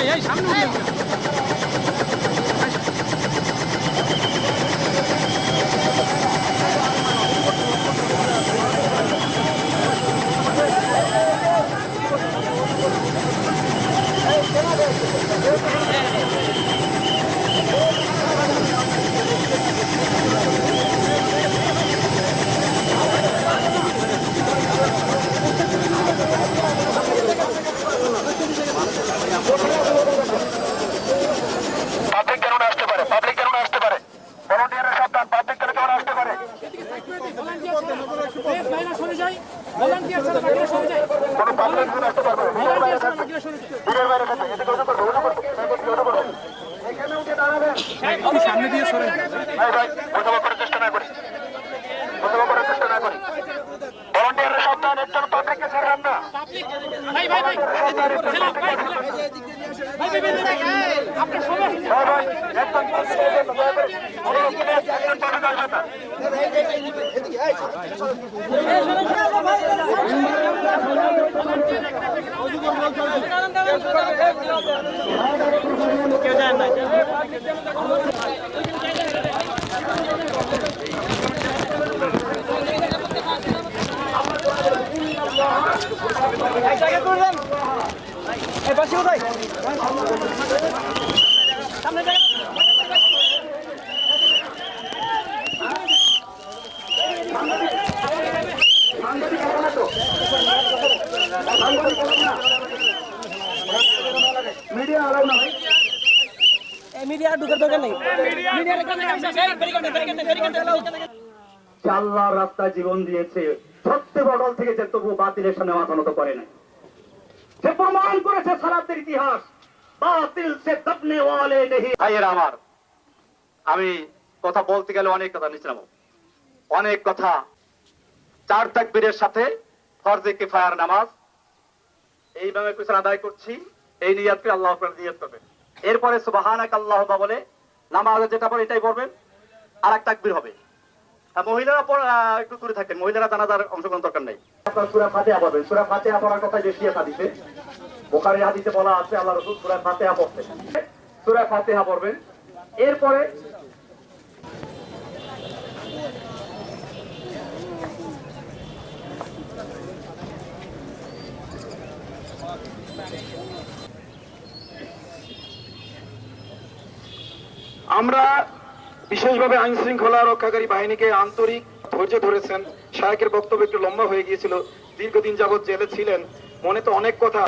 ভাই এই সামনে উঠে সামনে দিয়ে সরে চেষ্টা না করি ভলান্টিয়ারের সাবধান একজন পাবলিককে ছাড়বেন না কেউ যায় না আল্লাহর রাস্তায় জীবন দিয়েছে সত্যি বদল থেকে যে তবু বাতিলের সামনে মাথা নত করে নাই, সে প্রমাণ করেছে সালাতের ইতিহাস বাতিল সে দবনে ওয়ালে নেহি। ভাইয়েরা আমার, আমি কথা বলতে গেলে অনেক কথা নিচে নামো, অনেক কথা। 4 তাকবীরের সাথে ফরজে কিফায়ার নামাজ এইভাবে কিছু আদায় করছি, এই নিয়াত করে আল্লাহু আকবার নিয়াত করবেন। এরপরে সুবহানাক আল্লাহুম্মা বলে নামাজে যেটা পড়ে এটাই পড়বেন, আর এক তাকবীর হবে। মহিলারা একটু দূরে থাকেন, মহিলারা জানাজার অংশগ্রহণ দরকার নেই। আপনারা সূরা ফাতিহা পড়বেন। সূরা ফাতিহা পড়ার কথা বেশি হাদিসে, বুখারী হাদিসে বলা আছে আল্লাহ রাসূল সূরা ফাতিহা পড়তেন। সূরা ফাতিহা পড়বেন। এরপরে আমরা বিশেষভাবে আইন শৃঙ্খলা রক্ষাকারী বাহিনীকে আন্তরিক ধৈর্য ধরেছেন। শায়েকের বক্তব্য একটু লম্বা হয়ে গিয়েছিল, দীর্ঘদিন যাবৎ জেলে ছিলেন, মনে তো অনেক কথা।